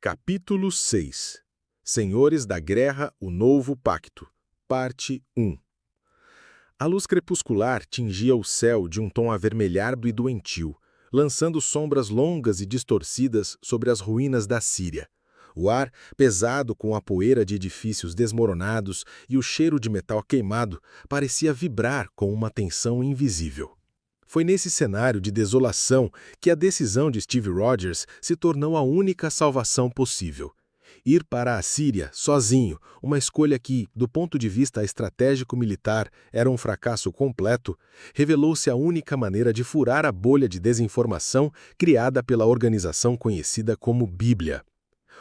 Capítulo 6 Senhores da Guerra, o Novo Pacto. Parte 1. A luz crepuscular tingia o céu de um tom avermelhado e doentio, lançando sombras longas e distorcidas sobre as ruínas da Síria. O ar, pesado com a poeira de edifícios desmoronados e o cheiro de metal queimado, parecia vibrar com uma tensão invisível. Foi nesse cenário de desolação que a decisão de Steve Rogers se tornou a única salvação possível. Ir para a Síria, sozinho, uma escolha que, do ponto de vista estratégico-militar, era um fracasso completo, revelou-se a única maneira de furar a bolha de desinformação criada pela organização conhecida como Bíblia.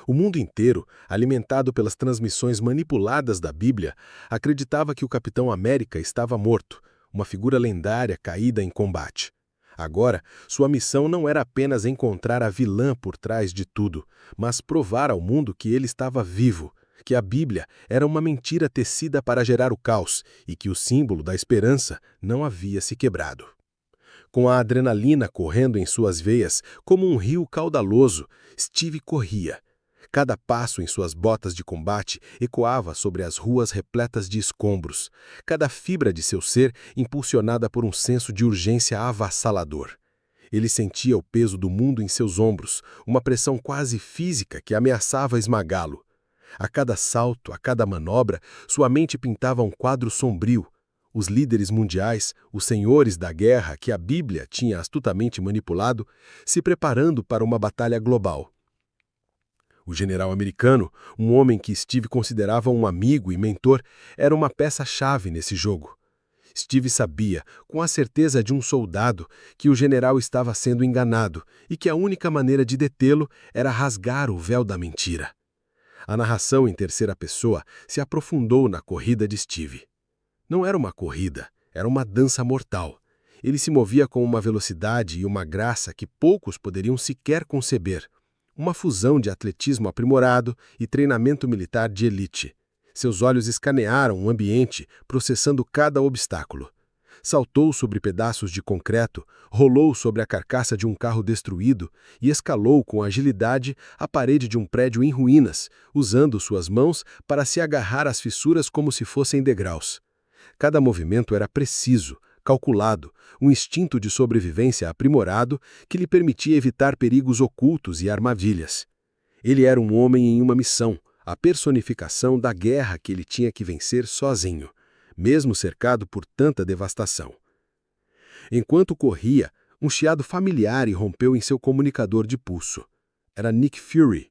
O mundo inteiro, alimentado pelas transmissões manipuladas da Bíblia, acreditava que o Capitão América estava morto, uma figura lendária caída em combate. Agora, sua missão não era apenas encontrar a vilã por trás de tudo, mas provar ao mundo que ele estava vivo, que a Bíblia era uma mentira tecida para gerar o caos e que o símbolo da esperança não havia se quebrado. Com a adrenalina correndo em suas veias, como um rio caudaloso, Steve corria. Cada passo em suas botas de combate ecoava sobre as ruas repletas de escombros, cada fibra de seu ser impulsionada por um senso de urgência avassalador. Ele sentia o peso do mundo em seus ombros, uma pressão quase física que ameaçava esmagá-lo. A cada salto, a cada manobra, sua mente pintava um quadro sombrio. Os líderes mundiais, os senhores da guerra que a Bíblia tinha astutamente manipulado, se preparando para uma batalha global. O general americano, um homem que Steve considerava um amigo e mentor, era uma peça-chave nesse jogo. Steve sabia, com a certeza de um soldado, que o general estava sendo enganado e que a única maneira de detê-lo era rasgar o véu da mentira. A narração em terceira pessoa se aprofundou na corrida de Steve. Não era uma corrida, era uma dança mortal. Ele se movia com uma velocidade e uma graça que poucos poderiam sequer conceber. Uma fusão de atletismo aprimorado e treinamento militar de elite. Seus olhos escanearam o ambiente, processando cada obstáculo. Saltou sobre pedaços de concreto, rolou sobre a carcaça de um carro destruído e escalou com agilidade a parede de um prédio em ruínas, usando suas mãos para se agarrar às fissuras como se fossem degraus. Cada movimento era preciso, calculado, um instinto de sobrevivência aprimorado que lhe permitia evitar perigos ocultos e armadilhas. Ele era um homem em uma missão, a personificação da guerra que ele tinha que vencer sozinho, mesmo cercado por tanta devastação. Enquanto corria, um chiado familiar irrompeu em seu comunicador de pulso. Era Nick Fury.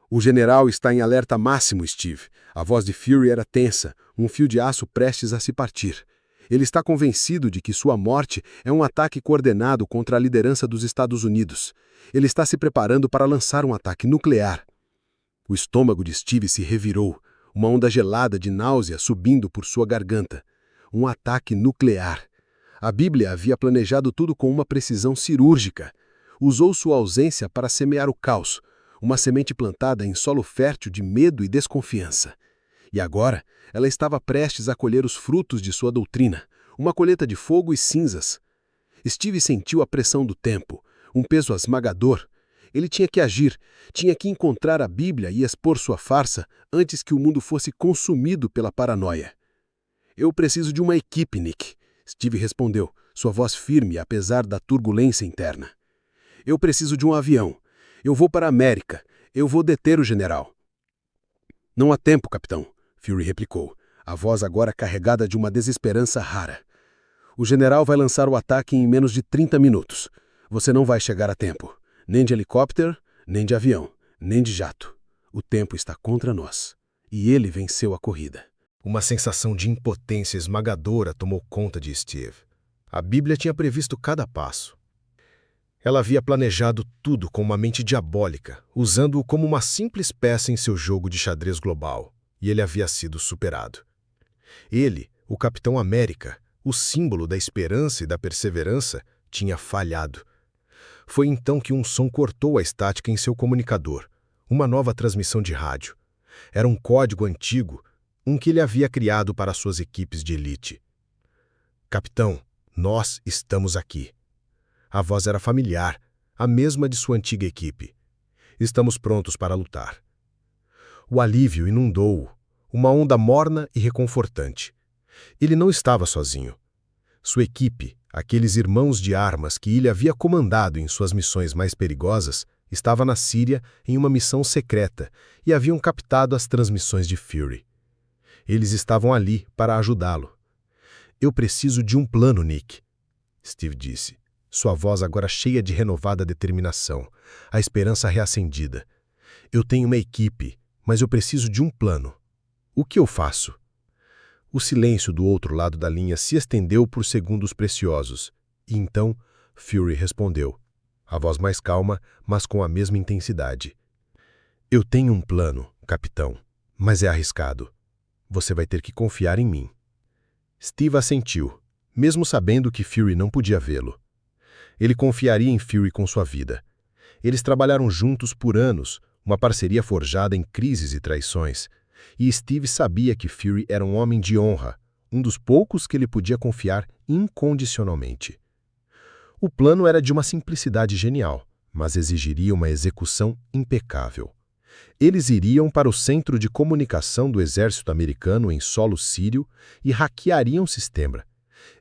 O general está em alerta máximo, Steve. A voz de Fury era tensa, um fio de aço prestes a se partir. Ele está convencido de que sua morte é um ataque coordenado contra a liderança dos Estados Unidos. Ele está se preparando para lançar um ataque nuclear. O estômago de Steve se revirou, uma onda gelada de náusea subindo por sua garganta. Um ataque nuclear. A Bíblia havia planejado tudo com uma precisão cirúrgica. Usou sua ausência para semear o caos, uma semente plantada em solo fértil de medo e desconfiança. E agora, ela estava prestes a colher os frutos de sua doutrina, uma colheita de fogo e cinzas. Steve sentiu a pressão do tempo, um peso esmagador. Ele tinha que agir, tinha que encontrar a Bíblia e expor sua farsa antes que o mundo fosse consumido pela paranoia. Eu preciso de uma equipe, Nick, Steve respondeu, sua voz firme apesar da turbulência interna. Eu preciso de um avião. Eu vou para a América. Eu vou deter o general. Não há tempo, capitão, Fury replicou, a voz agora carregada de uma desesperança rara. O general vai lançar o ataque em menos de 30 minutos. Você não vai chegar a tempo. Nem de helicóptero, nem de avião, nem de jato. O tempo está contra nós. E ele venceu a corrida. Uma sensação de impotência esmagadora tomou conta de Steve. A Bíblia tinha previsto cada passo. Ela havia planejado tudo com uma mente diabólica, usando-o como uma simples peça em seu jogo de xadrez global. E ele havia sido superado. Ele, o Capitão América, o símbolo da esperança e da perseverança, tinha falhado. Foi então que um som cortou a estática em seu comunicador, uma nova transmissão de rádio. Era um código antigo, um que ele havia criado para suas equipes de elite. Capitão, nós estamos aqui. A voz era familiar, a mesma de sua antiga equipe. Estamos prontos para lutar. O alívio inundou-o, uma onda morna e reconfortante. Ele não estava sozinho. Sua equipe, aqueles irmãos de armas que ele havia comandado em suas missões mais perigosas, estava na Síria em uma missão secreta e haviam captado as transmissões de Fury. Eles estavam ali para ajudá-lo. Eu preciso de um plano, Nick, Steve disse, sua voz agora cheia de renovada determinação, a esperança reacendida. Eu tenho uma equipe, mas eu preciso de um plano. O que eu faço? O silêncio do outro lado da linha se estendeu por segundos preciosos, e então Fury respondeu, a voz mais calma, mas com a mesma intensidade. Eu tenho um plano, capitão, mas é arriscado. Você vai ter que confiar em mim. Steve assentiu, mesmo sabendo que Fury não podia vê-lo. Ele confiaria em Fury com sua vida. Eles trabalharam juntos por anos, uma parceria forjada em crises e traições, e Steve sabia que Fury era um homem de honra, um dos poucos que ele podia confiar incondicionalmente. O plano era de uma simplicidade genial, mas exigiria uma execução impecável. Eles iriam para o centro de comunicação do exército americano em solo sírio e hackeariam o sistema.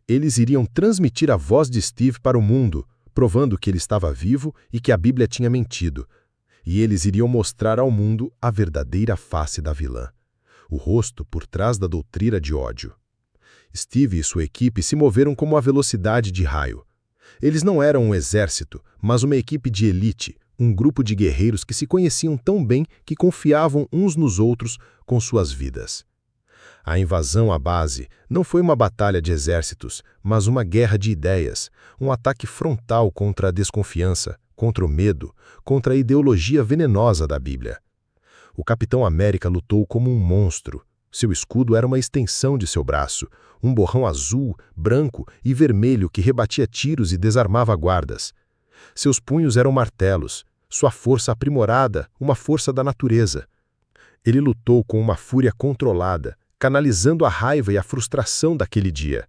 Eles iriam transmitir a voz de Steve para o mundo, provando que ele estava vivo e que a Bíblia tinha mentido. E eles iriam mostrar ao mundo a verdadeira face da vilã, o rosto por trás da doutrina de ódio. Steve e sua equipe se moveram como a velocidade de raio. Eles não eram um exército, mas uma equipe de elite, um grupo de guerreiros que se conheciam tão bem que confiavam uns nos outros com suas vidas. A invasão à base não foi uma batalha de exércitos, mas uma guerra de ideias, um ataque frontal contra a desconfiança, contra o medo, contra a ideologia venenosa da Bíblia. O Capitão América lutou como um monstro. Seu escudo era uma extensão de seu braço, um borrão azul, branco e vermelho que rebatia tiros e desarmava guardas. Seus punhos eram martelos, sua força aprimorada, uma força da natureza. Ele lutou com uma fúria controlada, canalizando a raiva e a frustração daquele dia.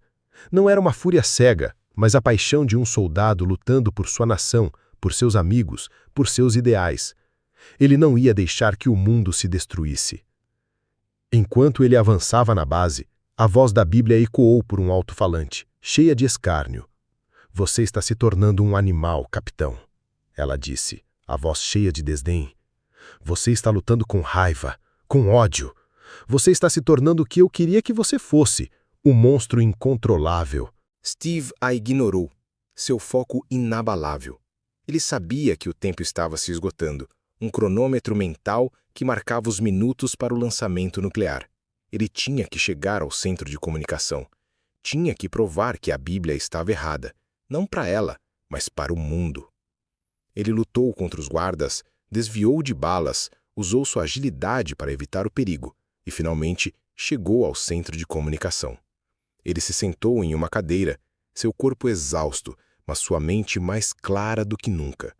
Não era uma fúria cega, mas a paixão de um soldado lutando por sua nação, por seus amigos, por seus ideais. Ele não ia deixar que o mundo se destruísse. Enquanto ele avançava na base, a voz da Bíblia ecoou por um alto-falante, cheia de escárnio. Você está se tornando um animal, capitão, ela disse, a voz cheia de desdém. Você está lutando com raiva, com ódio. Você está se tornando o que eu queria que você fosse, um monstro incontrolável. Steve a ignorou, seu foco inabalável. Ele sabia que o tempo estava se esgotando, um cronômetro mental que marcava os minutos para o lançamento nuclear. Ele tinha que chegar ao centro de comunicação. Tinha que provar que a Bíblia estava errada, não para ela, mas para o mundo. Ele lutou contra os guardas, desviou de balas, usou sua agilidade para evitar o perigo e, finalmente, chegou ao centro de comunicação. Ele se sentou em uma cadeira, seu corpo exausto, mas sua mente mais clara do que nunca.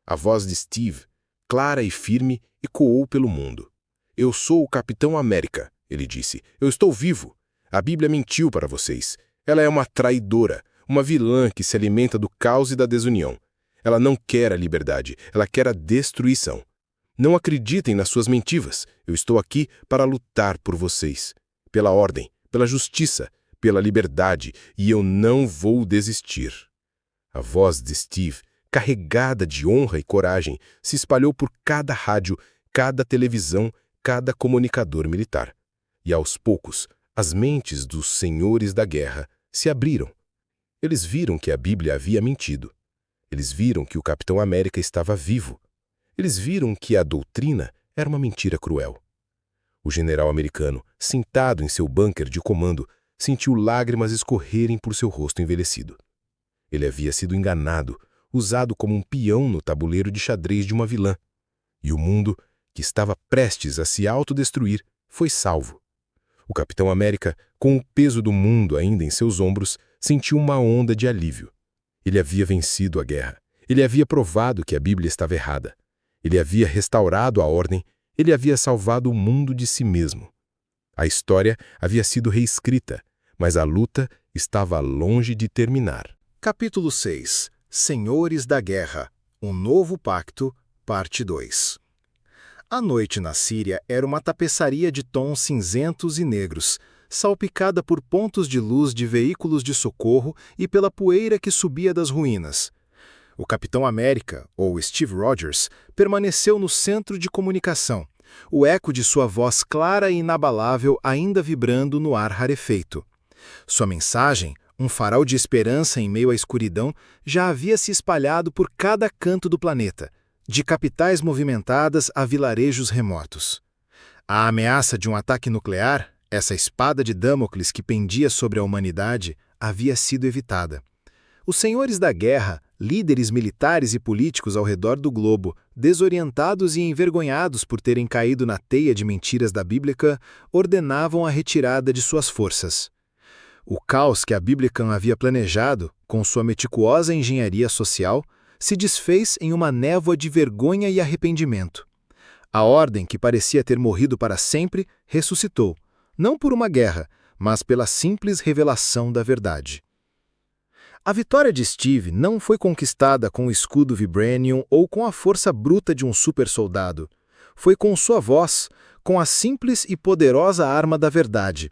A voz de Steve, clara e firme, ecoou pelo mundo. Eu sou o Capitão América, ele disse. Eu estou vivo. A Bíblia mentiu para vocês. Ela é uma traidora, uma vilã que se alimenta do caos e da desunião. Ela não quer a liberdade, ela quer a destruição. Não acreditem nas suas mentiras. Eu estou aqui para lutar por vocês. Pela ordem, pela justiça, pela liberdade, e eu não vou desistir. A voz de Steve, carregada de honra e coragem, se espalhou por cada rádio, cada televisão, cada comunicador militar. E aos poucos, as mentes dos senhores da guerra se abriram. Eles viram que a Bíblia havia mentido. Eles viram que o Capitão América estava vivo. Eles viram que a doutrina era uma mentira cruel. O general americano, sentado em seu bunker de comando, sentiu lágrimas escorrerem por seu rosto envelhecido. Ele havia sido enganado, usado como um peão no tabuleiro de xadrez de uma vilã. E o mundo, que estava prestes a se autodestruir, foi salvo. O Capitão América, com o peso do mundo ainda em seus ombros, sentiu uma onda de alívio. Ele havia vencido a guerra. Ele havia provado que a Bíblia estava errada. Ele havia restaurado a ordem. Ele havia salvado o mundo de si mesmo. A história havia sido reescrita, mas a luta estava longe de terminar. Capítulo 6. Senhores da Guerra. Um novo pacto. Parte 2. A noite na Síria era uma tapeçaria de tons cinzentos e negros, salpicada por pontos de luz de veículos de socorro e pela poeira que subia das ruínas. O Capitão América, ou Steve Rogers, permaneceu no centro de comunicação, o eco de sua voz clara e inabalável ainda vibrando no ar rarefeito. Sua mensagem, um farol de esperança em meio à escuridão, já havia se espalhado por cada canto do planeta, de capitais movimentadas a vilarejos remotos. A ameaça de um ataque nuclear, essa espada de Damocles que pendia sobre a humanidade, havia sido evitada. Os senhores da guerra, líderes militares e políticos ao redor do globo, desorientados e envergonhados por terem caído na teia de mentiras da Bíblia, ordenavam a retirada de suas forças. O caos que a Bíblia havia planejado, com sua meticulosa engenharia social, se desfez em uma névoa de vergonha e arrependimento. A ordem, que parecia ter morrido para sempre, ressuscitou, não por uma guerra, mas pela simples revelação da verdade. A vitória de Steve não foi conquistada com o escudo Vibranium ou com a força bruta de um super-soldado. Foi com sua voz, com a simples e poderosa arma da verdade.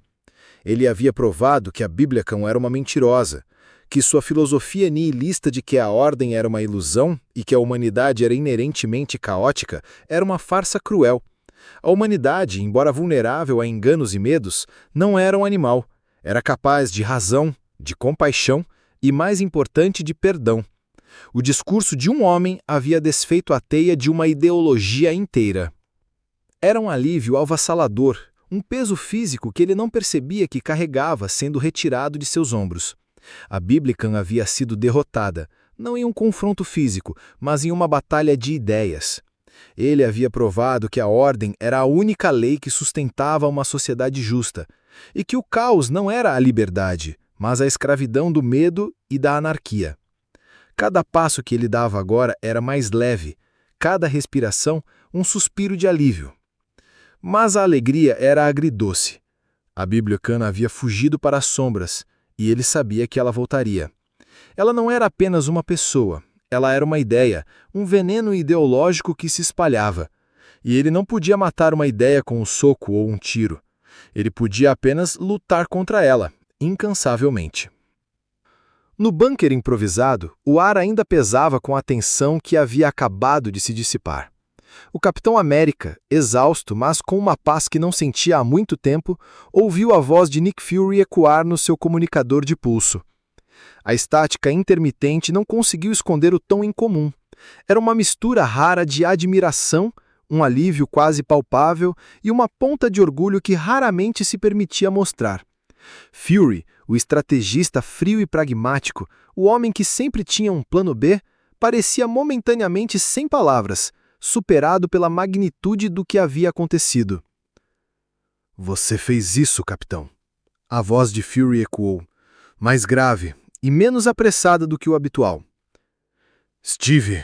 Ele havia provado que a Bíblia era uma mentirosa, que sua filosofia nihilista de que a ordem era uma ilusão e que a humanidade era inerentemente caótica era uma farsa cruel. A humanidade, embora vulnerável a enganos e medos, não era um animal. Era capaz de razão, de compaixão e, mais importante, de perdão. O discurso de um homem havia desfeito a teia de uma ideologia inteira. Era um alívio avassalador, um peso físico que ele não percebia que carregava sendo retirado de seus ombros. A Bíblia havia sido derrotada, não em um confronto físico, mas em uma batalha de ideias. Ele havia provado que a ordem era a única lei que sustentava uma sociedade justa, e que o caos não era a liberdade, mas a escravidão do medo e da anarquia. Cada passo que ele dava agora era mais leve, cada respiração um suspiro de alívio. Mas a alegria era agridoce. A Bíblia havia fugido para as sombras, e ele sabia que ela voltaria. Ela não era apenas uma pessoa, ela era uma ideia, um veneno ideológico que se espalhava. E ele não podia matar uma ideia com um soco ou um tiro. Ele podia apenas lutar contra ela, incansavelmente. No bunker improvisado, o ar ainda pesava com a tensão que havia acabado de se dissipar. O Capitão América, exausto, mas com uma paz que não sentia há muito tempo, ouviu a voz de Nick Fury ecoar no seu comunicador de pulso. A estática intermitente não conseguiu esconder o tom incomum. Era uma mistura rara de admiração, um alívio quase palpável e uma ponta de orgulho que raramente se permitia mostrar. Fury, o estrategista frio e pragmático, o homem que sempre tinha um plano B, parecia momentaneamente sem palavras, superado pela magnitude do que havia acontecido. "Você fez isso, capitão." A voz de Fury ecoou, mais grave e menos apressada do que o habitual. "Steve,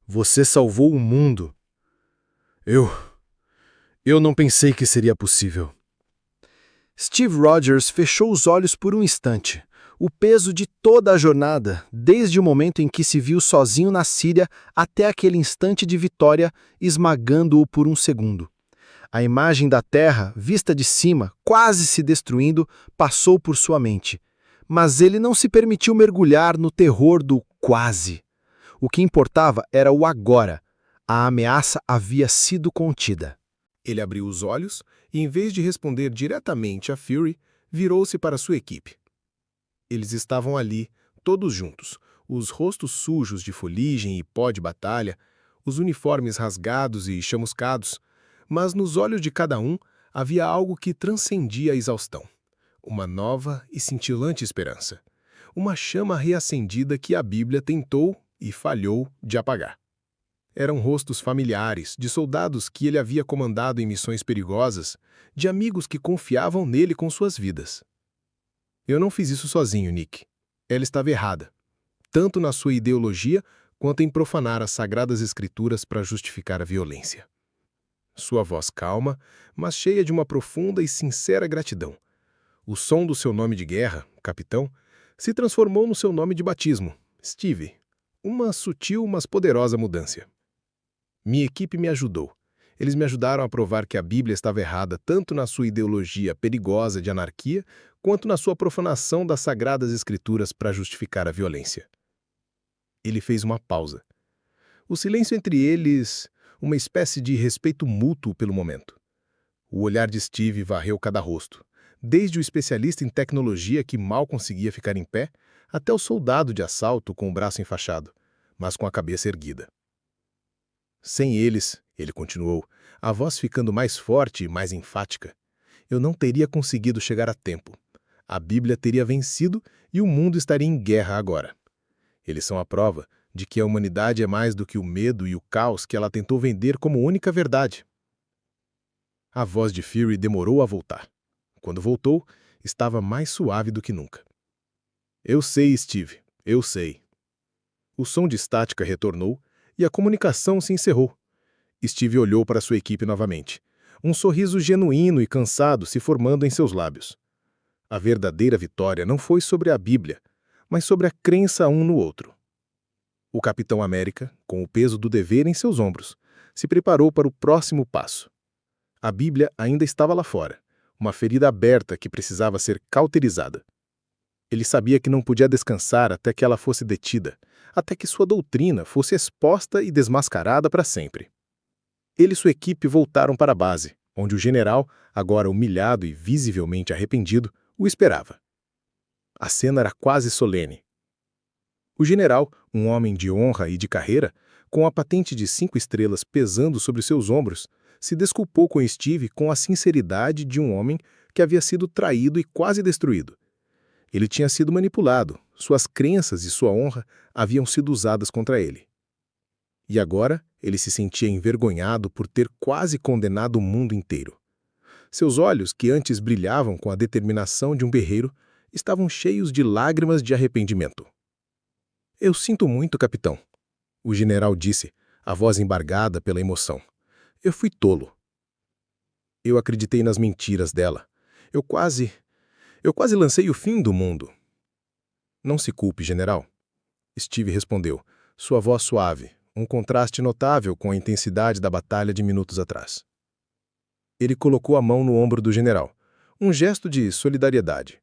você salvou o mundo. Eu não pensei que seria possível." Steve Rogers fechou os olhos por um instante. O peso de toda a jornada, desde o momento em que se viu sozinho na Síria até aquele instante de vitória, esmagando-o por um segundo. A imagem da terra, vista de cima, quase se destruindo, passou por sua mente. Mas ele não se permitiu mergulhar no terror do quase. O que importava era o agora. A ameaça havia sido contida. Ele abriu os olhos e, em vez de responder diretamente a Fury, virou-se para sua equipe. Eles estavam ali, todos juntos, os rostos sujos de fuligem e pó de batalha, os uniformes rasgados e chamuscados, mas nos olhos de cada um havia algo que transcendia a exaustão. Uma nova e cintilante esperança. Uma chama reacendida que a Bíblia tentou e falhou de apagar. Eram rostos familiares, de soldados que ele havia comandado em missões perigosas, de amigos que confiavam nele com suas vidas. "Eu não fiz isso sozinho, Nick. Ela estava errada, tanto na sua ideologia quanto em profanar as sagradas escrituras para justificar a violência." Sua voz calma, mas cheia de uma profunda e sincera gratidão. O som do seu nome de guerra, capitão, se transformou no seu nome de batismo, Steve. Uma sutil, mas poderosa mudança. Minha equipe me ajudou. Eles me ajudaram a provar que a Bíblia estava errada tanto na sua ideologia perigosa de anarquia, quanto na sua profanação das sagradas escrituras para justificar a violência. Ele fez uma pausa. O silêncio entre eles, uma espécie de respeito mútuo pelo momento. O olhar de Steve varreu cada rosto, desde o especialista em tecnologia que mal conseguia ficar em pé, até o soldado de assalto com o braço enfaixado, mas com a cabeça erguida. Sem eles, ele continuou, a voz ficando mais forte e mais enfática, eu não teria conseguido chegar a tempo. A Bíblia teria vencido e o mundo estaria em guerra agora. Eles são a prova de que a humanidade é mais do que o medo e o caos que ela tentou vender como única verdade. A voz de Fury demorou a voltar. Quando voltou, estava mais suave do que nunca. Eu sei, Steve, eu sei. O som de estática retornou e a comunicação se encerrou. Steve olhou para sua equipe novamente. Um sorriso genuíno e cansado se formando em seus lábios. A verdadeira vitória não foi sobre a Bíblia, mas sobre a crença um no outro. O Capitão América, com o peso do dever em seus ombros, se preparou para o próximo passo. A Bíblia ainda estava lá fora, uma ferida aberta que precisava ser cauterizada. Ele sabia que não podia descansar até que ela fosse detida, até que sua doutrina fosse exposta e desmascarada para sempre. Ele e sua equipe voltaram para a base, onde o general, agora humilhado e visivelmente arrependido, o esperava. A cena era quase solene. O general, um homem de honra e de carreira, com a patente de 5 estrelas pesando sobre seus ombros, se desculpou com Steve com a sinceridade de um homem que havia sido traído e quase destruído. Ele tinha sido manipulado, suas crenças e sua honra haviam sido usadas contra ele. E agora ele se sentia envergonhado por ter quase condenado o mundo inteiro. Seus olhos, que antes brilhavam com a determinação de um guerreiro, estavam cheios de lágrimas de arrependimento. Eu sinto muito, capitão, o general disse, a voz embargada pela emoção. Eu fui tolo. Eu acreditei nas mentiras dela. Eu quase lancei o fim do mundo. Não se culpe, general. Steve respondeu, sua voz suave, um contraste notável com a intensidade da batalha de minutos atrás. Ele colocou a mão no ombro do general, um gesto de solidariedade.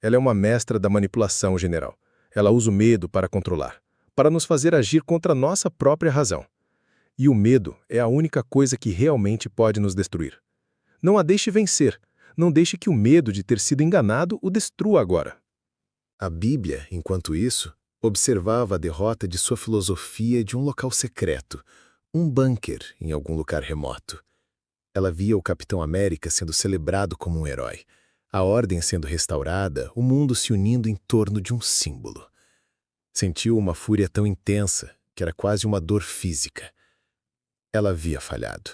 Ela é uma mestra da manipulação, general. Ela usa o medo para controlar, para nos fazer agir contra nossa própria razão. E o medo é a única coisa que realmente pode nos destruir. Não a deixe vencer. Não deixe que o medo de ter sido enganado o destrua agora. A Bíblia, enquanto isso, observava a derrota de sua filosofia de um local secreto, um bunker em algum lugar remoto. Ela via o Capitão América sendo celebrado como um herói, a ordem sendo restaurada, o mundo se unindo em torno de um símbolo. Sentiu uma fúria tão intensa que era quase uma dor física. Ela havia falhado.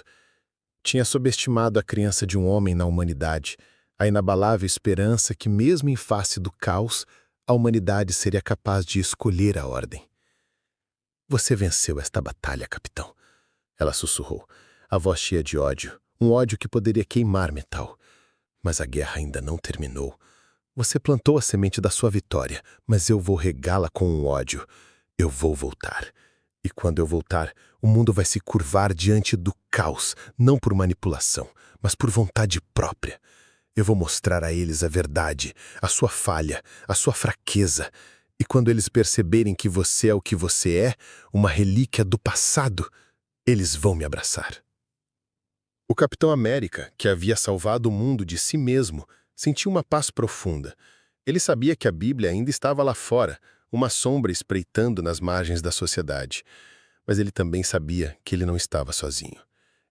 Tinha subestimado a crença de um homem na humanidade, a inabalável esperança que, mesmo em face do caos, a humanidade seria capaz de escolher a ordem. Você venceu esta batalha, capitão. Ela sussurrou, a voz cheia de ódio, um ódio que poderia queimar metal. Mas a guerra ainda não terminou. Você plantou a semente da sua vitória, mas eu vou regá-la com um ódio. Eu vou voltar. E quando eu voltar, o mundo vai se curvar diante do caos, não por manipulação, mas por vontade própria. Eu vou mostrar a eles a verdade, a sua falha, a sua fraqueza. E quando eles perceberem que você é o que você é, uma relíquia do passado, eles vão me abraçar. O Capitão América, que havia salvado o mundo de si mesmo, sentiu uma paz profunda. Ele sabia que a Bíblia ainda estava lá fora, uma sombra espreitando nas margens da sociedade. Mas ele também sabia que ele não estava sozinho.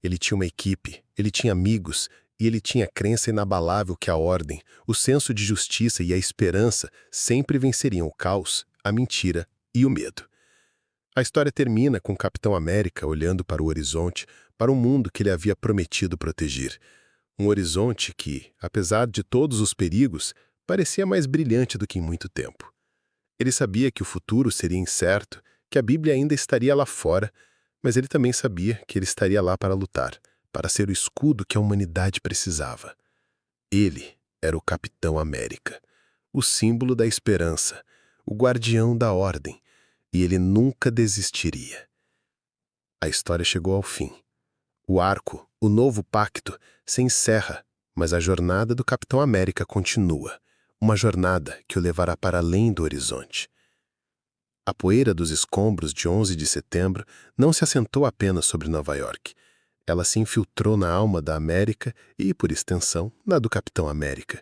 Ele tinha uma equipe, ele tinha amigos, e ele tinha a crença inabalável que a ordem, o senso de justiça e a esperança sempre venceriam o caos, a mentira e o medo. A história termina com o Capitão América olhando para o horizonte, para o mundo que ele havia prometido proteger. Um horizonte que, apesar de todos os perigos, parecia mais brilhante do que em muito tempo. Ele sabia que o futuro seria incerto, que a Bíblia ainda estaria lá fora, mas ele também sabia que ele estaria lá para lutar, para ser o escudo que a humanidade precisava. Ele era o Capitão América, o símbolo da esperança, o guardião da ordem, e ele nunca desistiria. A história chegou ao fim. O arco, o novo pacto, se encerra, mas a jornada do Capitão América continua. Uma jornada que o levará para além do horizonte. A poeira dos escombros de 11 de setembro não se assentou apenas sobre Nova York. Ela se infiltrou na alma da América e, por extensão, na do Capitão América.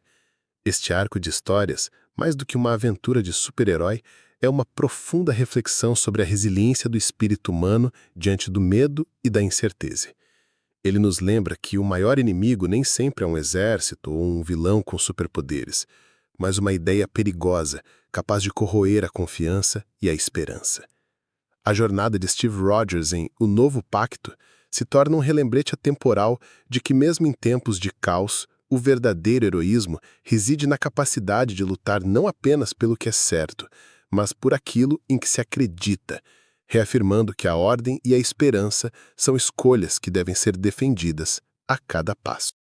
Este arco de histórias, mais do que uma aventura de super-herói, é uma profunda reflexão sobre a resiliência do espírito humano diante do medo e da incerteza. Ele nos lembra que o maior inimigo nem sempre é um exército ou um vilão com superpoderes, mas uma ideia perigosa, capaz de corroer a confiança e a esperança. A jornada de Steve Rogers em O Novo Pacto se torna um relembrete atemporal de que, mesmo em tempos de caos, o verdadeiro heroísmo reside na capacidade de lutar não apenas pelo que é certo, mas por aquilo em que se acredita, reafirmando que a ordem e a esperança são escolhas que devem ser defendidas a cada passo.